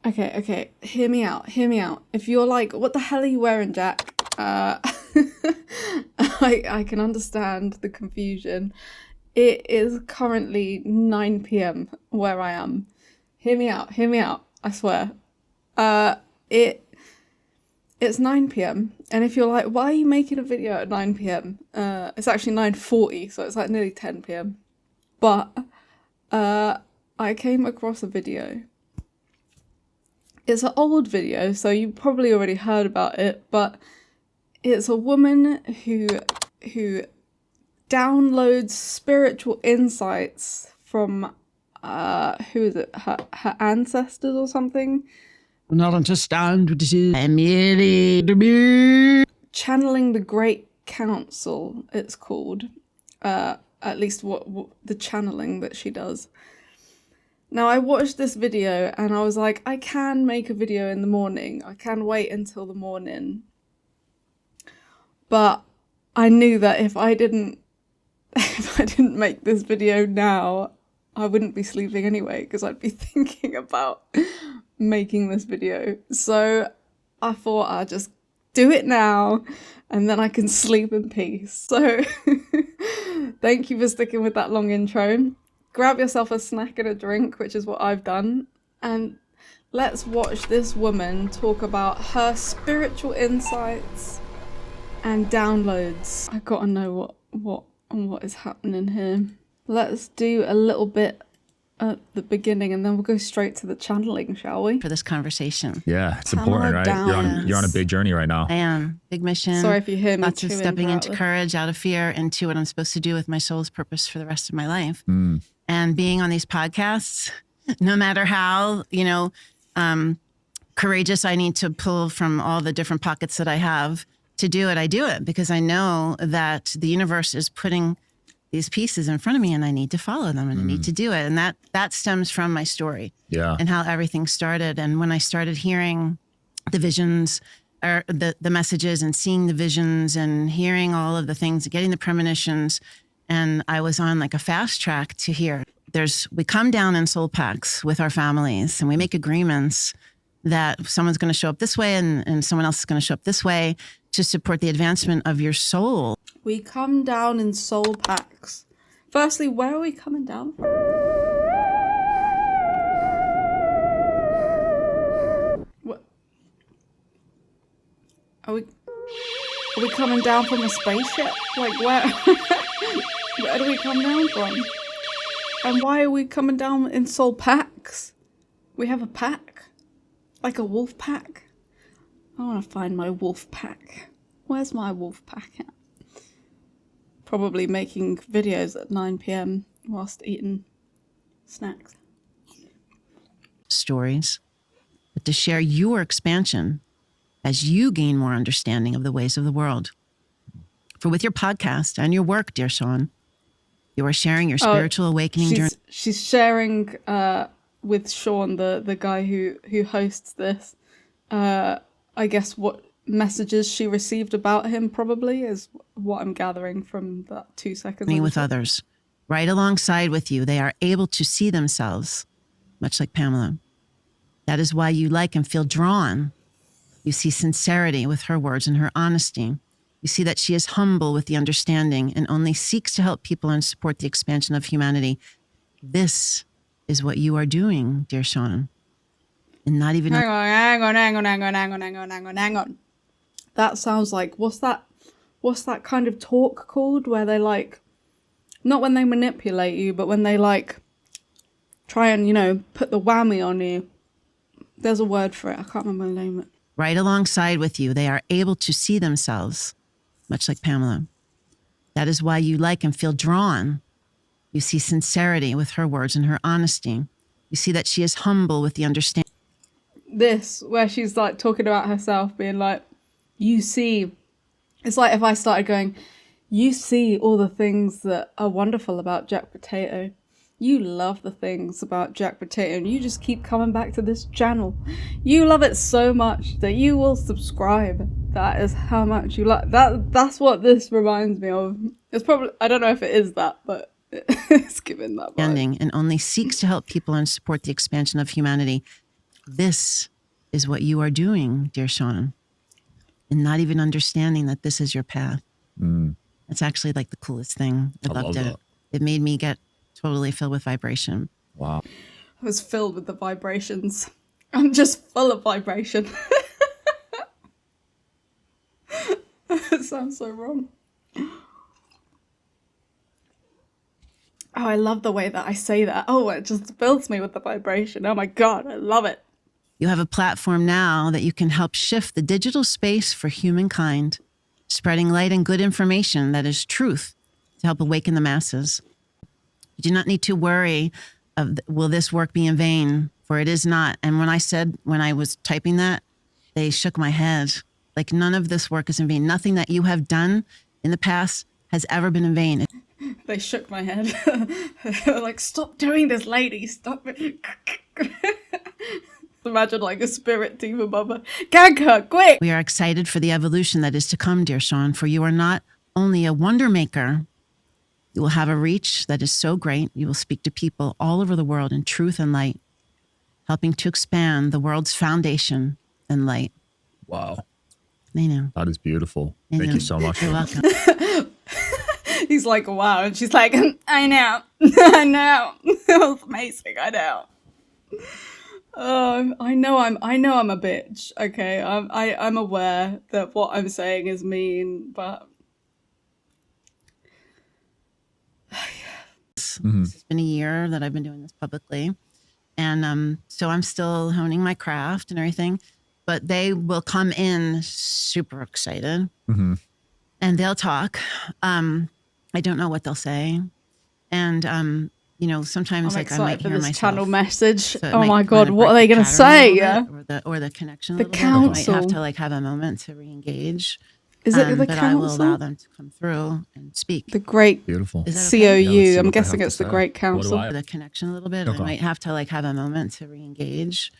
Okay. Hear me out. If you're like, what the hell are you wearing, Jack? I can understand the confusion. It is currently 9 p.m. where I am. Hear me out. I swear. It's 9 p.m. and if you're like, why are you making a video at 9 p.m? It's actually 9:40, so it's like nearly 10 p.m. But I came across a video. It's an old video, so you probably already heard about it, but it's a woman who downloads spiritual insights from who is it? Her ancestors or something. Not understand what this is. I'm merely to be Channeling the Great Council, it's called. At least what the channeling that she does. Now, I watched this video and I was like, I can make a video in the morning. I can wait until the morning. But I knew that if I didn't make this video now, I wouldn't be sleeping anyway, because I'd be thinking about making this video. So I thought I'd just do it now and then I can sleep in peace. So thank you for sticking with that long intro. Grab yourself a snack and a drink, which is what I've done, and let's watch this woman talk about her spiritual insights and downloads. I gotta know what is happening here. Let's do a little bit at the beginning and then we'll go straight to the channeling, shall we? For this conversation. Yeah, it's important, right? You're on a big journey right now. I am. Big mission. Sorry if you hear me. Lots of stepping into courage, out of fear, into what I'm supposed to do with my soul's purpose for the rest of my life. And being on these podcasts, no matter how, courageous I need to pull from all the different pockets that I have to do it, I do it because I know that the universe is putting these pieces in front of me and I need to follow them and I need to do it. And that stems from my story and how everything started. And when I started hearing the visions or the messages and seeing the visions and hearing all of the things, getting the premonitions, and I was on like a fast track to hear. We come down in soul packs with our families and we make agreements that someone's going to show up this way and someone else is going to show up this way to support the advancement of your soul. We come down in soul packs. Firstly, where are we coming down from? What? Are we coming down from a spaceship? Like where? Where do we come down from? And why are we coming down in soul packs? We have a pack? Like a wolf pack? I want to find my wolf pack. Where's my wolf pack at? Probably making videos at 9 p.m. whilst eating snacks. Stories, but to share your expansion as you gain more understanding of the ways of the world. For with your podcast and your work, dear Sean, you are sharing your spiritual awakening journey. She's sharing with Sean, the guy who hosts this, I guess what messages she received about him probably is what I'm gathering from that 2 seconds. With others, right alongside with you, they are able to see themselves, much like Pamela. That is why you like and feel drawn. You see sincerity with her words and her honesty. You see that she is humble with the understanding and only seeks to help people and support the expansion of humanity. This is what you are doing, dear Sean. And not even... Hang on. That sounds like, what's that kind of talk called where they like, not when they manipulate you, but when they like try and, put the whammy on you. There's a word for it. I can't remember the name of it. Right alongside with you, they are able to see themselves, much like Pamela. That is why you like and feel drawn. You see sincerity with her words and her honesty. You see that she is humble with the understanding. This, where she's like talking about herself, being like, you see, it's like if I started going, you see all the things that are wonderful about JacPotato. You love the things about JacPotato and you just keep coming back to this channel. You love it so much that you will subscribe. That is how much you like that. That's what this reminds me of. It's probably, I don't know if it is that, but it's given that vibe. And only seeks to help people and support the expansion of humanity. this is what you are doing, dear Sean, and not even understanding that this is your path. It's actually like the coolest thing. I loved it. It made me get totally filled with vibration. Wow. I was filled with the vibrations. I'm just full of vibration. It sounds so wrong. Oh, I love the way that I say that. Oh, it just fills me with the vibration. Oh my God, I love it. You have a platform now that you can help shift the digital space for humankind, spreading light and good information that is truth to help awaken the masses. You do not need to worry of, will this work be in vain? For it is not. And when I was typing that, they shook my head. Like, none of this work is in vain. Nothing that you have done in the past has ever been in vain. They shook my head. They're like, stop doing this, lady. Stop it. Imagine like a spirit team above her. Gag her, quick! We are excited for the evolution that is to come, dear Sean, for you are not only a wonder maker, you will have a reach that is so great, you will speak to people all over the world in truth and light, helping to expand the world's foundation and light. Wow. I know. That is beautiful. Thank you so much. You're welcome. He's like, wow. And she's like, I know. I know. That was amazing. I know. I know I'm a bitch. Okay. I'm aware that what I'm saying is mean, but It's been a year that I've been doing this publicly. And so I'm still honing my craft and everything, but they will come in super excited and they'll talk. I don't know what they'll say. And, you know, sometimes I'm like I might for hear this myself. channel message. So it Oh might my kind God, of what are break they the going to pattern a say? little bit, or the connection a The little bit. I might have council. to like have a moment to re-engage. Is it the but I will allow council? them to come through and speak. The Great Beautiful. Is that okay? COU. Yeah, let's see I'm what they guessing have it's to the say. Great What do Council. I- The connection a little bit. Okay. I might have to like have a moment to re-engage,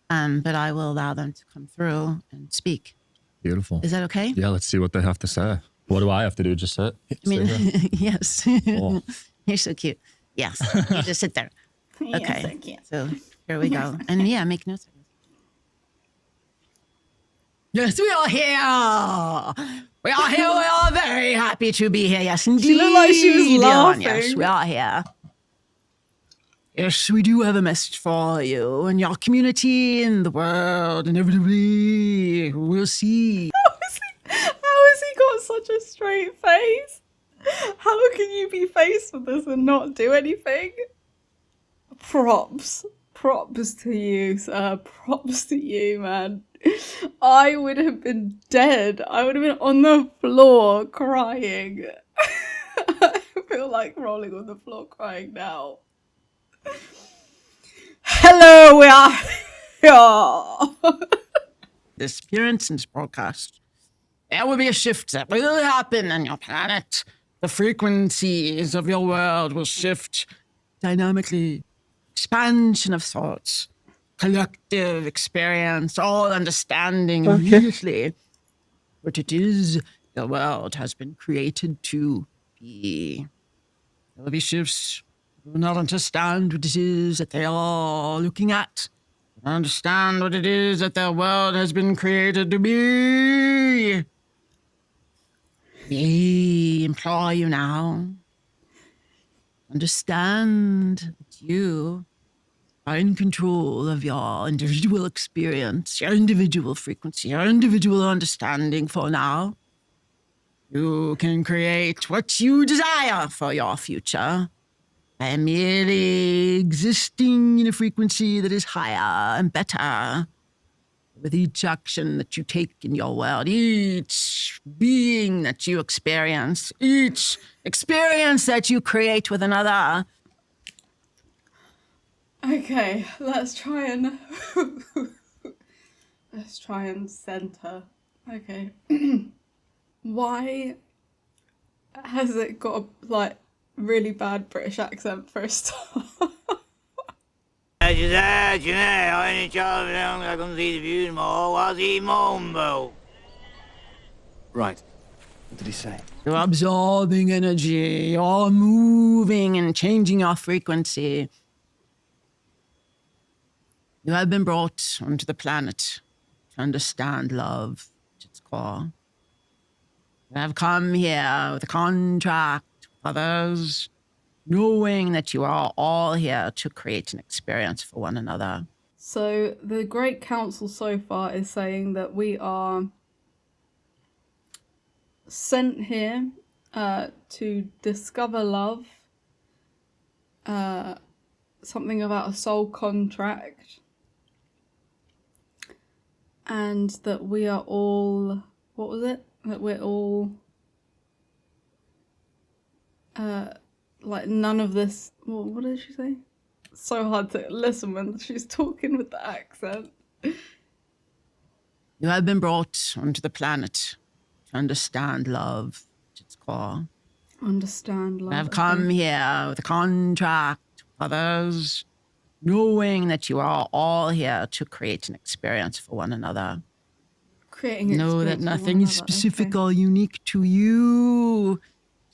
but I will allow them to come through and speak. Beautiful. Is that okay? Yeah, let's see what they have to say. What do I have to do? Just sit? I mean, yes. Oh. You're so cute. Yes. You just sit there. Okay. So here we go. And yeah, make notes. Yes, we are here. We are here. We are very happy to be here. Yes, indeed. She looked like she was Yes, laughing. we are here. Yes, we do have a message for you and your community and the world, and inevitably we'll see. How has he got such a straight face? How can you be faced with this and not do anything? Props. Props to you, sir. Props to you, man. I would have been dead. I would have been on the floor crying. I feel like rolling on the floor crying now. Hello, we are here. This appearance in this broadcast, there will be a shift that will happen on your planet. The frequencies of your world will shift dynamically. Expansion of thoughts, collective experience, all understanding immediately what it is the world has been created to be. There will be shifts. You will not understand what it is that they are looking at. You will understand what it is that their world has been created to be. We implore you now. Understand that you are in control of your individual experience, your individual frequency, your individual understanding for now. You can create what you desire for your future by merely existing in a frequency that is higher and better. With each action that you take in your world, each being that you experience, each experience that you create with another. Okay, let's try and center. Okay. Why has it got a like really bad British accent for a start? Right. What did he say? You're absorbing energy, you're moving and changing your frequency. You have been brought onto the planet to understand love at its core. You have come here with a contract with others, knowing that you are all here to create an experience for one another. So the Great Council so far is saying that we are sent here to discover love, something about a soul contract, and that we are all, what was it? That we're all, like none of this, what did she say? So hard to listen when she's talking with the accent. You have been brought onto the planet to understand love at its core. Understand love. You have come here with a contract with others, knowing that you are all here to create an experience for one another. Creating Know that experience for nothing one is another, specific okay. or unique to you.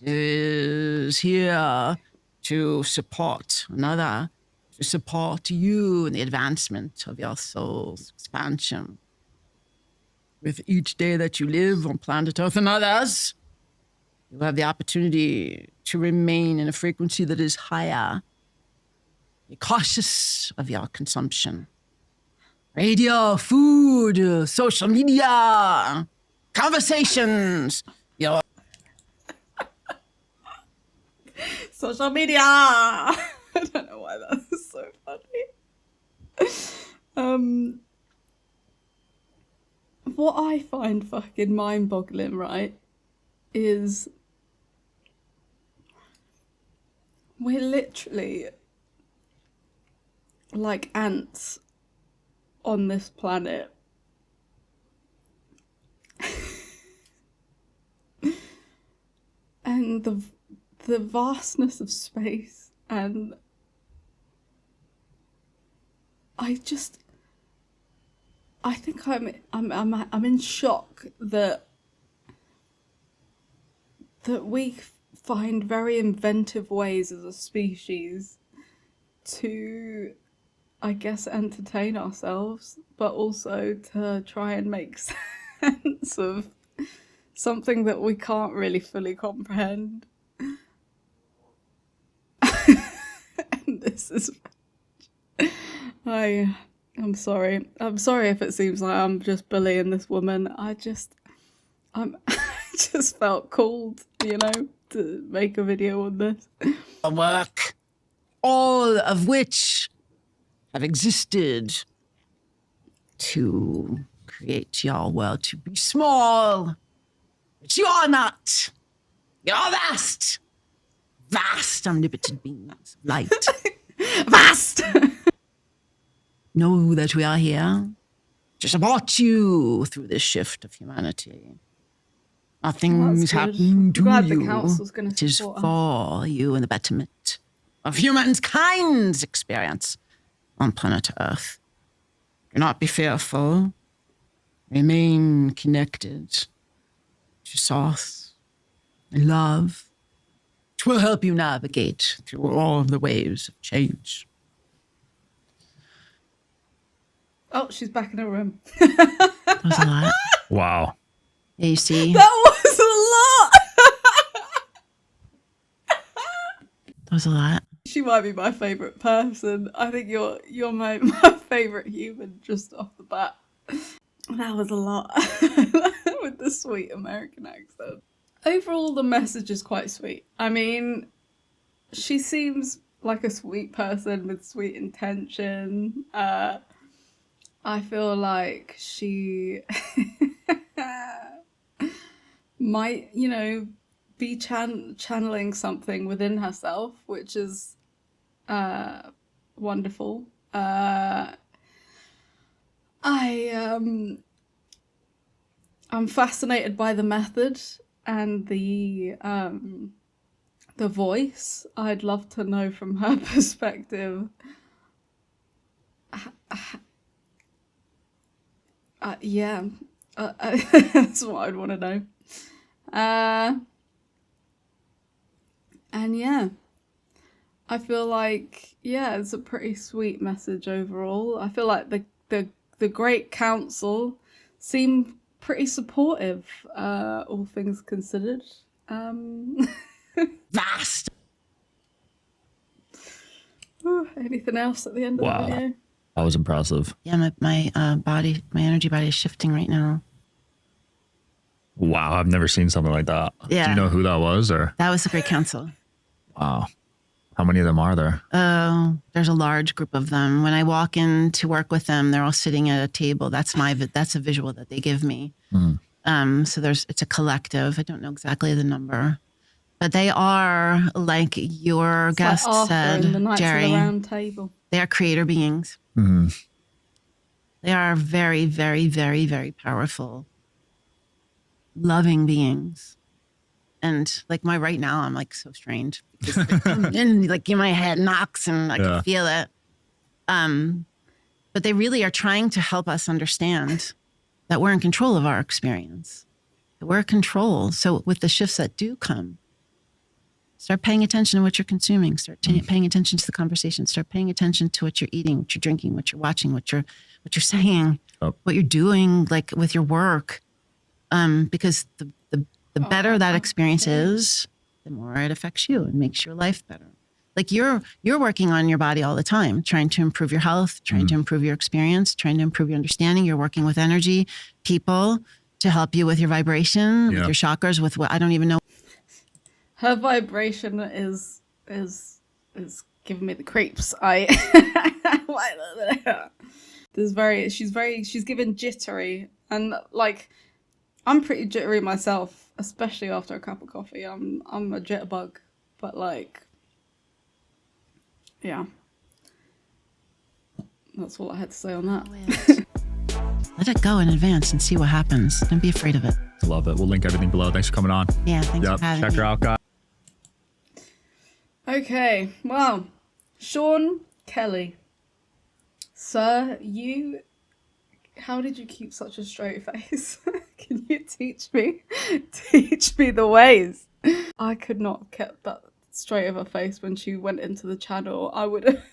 Is here to support another, to support you in the advancement of your soul's expansion. With each day that you live on planet Earth and others, you have the opportunity to remain in a frequency that is higher. Be cautious of your consumption. Radio, food, social media, conversations, your Social media! I don't know why that's so funny. What I find fucking mind-boggling, right, is we're literally like ants on this planet. And the vastness of space, and I think I'm in shock that we find very inventive ways as a species to, I guess, entertain ourselves, but also to try and make sense of something that we can't really fully comprehend. And this is... I'm sorry. I'm sorry if it seems like I'm just bullying this woman. I just felt called, to make a video on this. work, all of which have existed to create your world to be small. But you are not. You're vast. Vast, omnipotent beings of light. Vast! Know that we are here to support you through this shift of humanity. Nothing's good. happening I'm to glad the you. council's gonna It is support us. for you and the betterment of humankind's experience on planet Earth. Do not be fearful. Remain connected to source and love, which will help you navigate through all of the waves of change. Oh, she's back in her room. That was a lot. Wow. Yeah, you see? That was a lot! That was a lot. She might be my favourite person. I think you're my favourite human just off the bat. That was a lot. With the sweet American accent. Overall, the message is quite sweet. I mean, she seems like a sweet person with sweet intention. I feel like she might, be channeling something within herself, which is wonderful. I'm fascinated by the method and the voice. I'd love to know from her perspective. Yeah, that's what I'd want to know. And yeah, I feel like, yeah, it's a pretty sweet message overall. I feel like the Great Council seem pretty supportive, all things considered. Vast. Anything else at the end of Wow. the video? That was impressive. Yeah, my body, my energy body is shifting right now. Wow, I've never seen something like that. Yeah. Do you know who that was, or? That was the Great Council. Wow. How many of them are there? There's a large group of them. When I walk in to work with them, they're all sitting at a table. That's a visual that they give me. So it's a collective. I don't know exactly the number, but they are like your It's guest like Arthur said, and the Knights Jerry. of the Round Table. They are creator beings. Mm-hmm. They are very, very, very, very powerful, loving beings. And like right now, I'm like so strained because and like in my head knocks and I can feel it. But they really are trying to help us understand that we're in control of our experience. That we're in control. So with the shifts that do come, start paying attention to what you're consuming. Start paying attention to the conversation. Start paying attention to what you're eating, what you're drinking, what you're watching, what you're saying, what you're doing, like with your work. Because the better that experience is, the more it affects you and makes your life better. Like you're working on your body all the time, trying to improve your health, trying to improve your experience, trying to improve your understanding. You're working with energy, people to help you with your vibration, with your chakras, with what I don't even know. Her vibration is giving me the creeps. She's given jittery, and like I'm pretty jittery myself, especially after a cup of coffee. I'm a jitterbug, but like, yeah, that's all I had to say on that. Let it go in advance and see what happens. Don't be afraid of it. Love it. We'll link everything below. Thanks for coming on. Yeah, thanks for having me. Check her out, guys. Okay, well, Sean Kelly, sir, how did you keep such a straight face? Can you teach me the ways? I could not have kept that straight of a face when she went into the channel. I would have.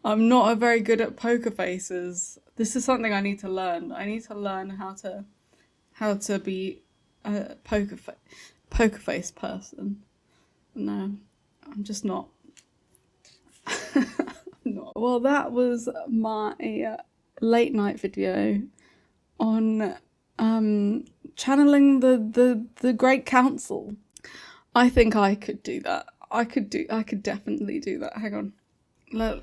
I'm not very good at poker faces. This is something I need to learn. I need to learn how to be a poker face person. No, I'm just not. Well, that was my late night video on channeling the Great Council. I think I could do that. I could definitely do that. Hang on.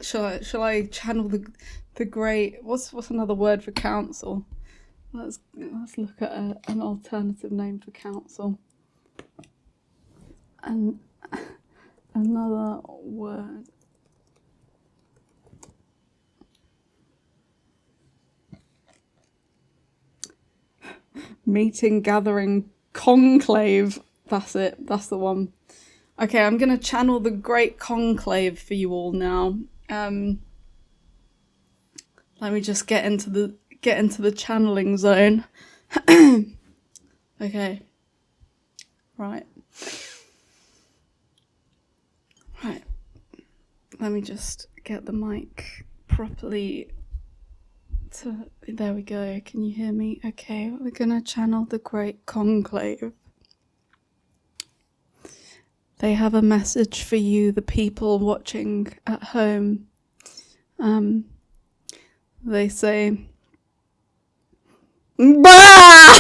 Shall I channel the great? What's another word for council? Let's look at an alternative name for council. And another word. Meeting, gathering, conclave. That's it. That's the one. Okay, I'm gonna channel the Great Conclave for you all now. Let me just get into the channeling zone. Okay. Right. Let me just get the mic properly there we go. Can you hear me? Okay, we're gonna channel the Great Conclave. They have a message for you, the people watching at home. They say, bah!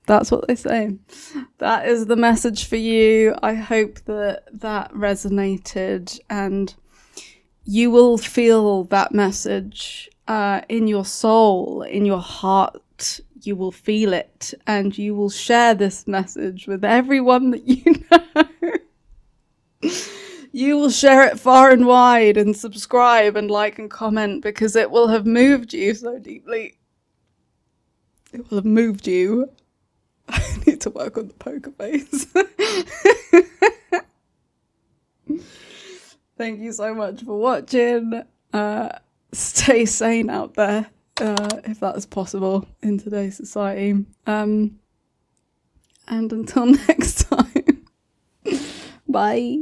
That's what they say. That is the message for you. I hope that resonated and you will feel that message in your soul, in your heart. You will feel it and you will share this message with everyone that you know. You will share it far and wide and subscribe and like and comment because it will have moved you so deeply. It will have moved you. I need to work on the poker face. Thank you so much for watching. Stay sane out there. if that is possible in today's society. And until next time, bye.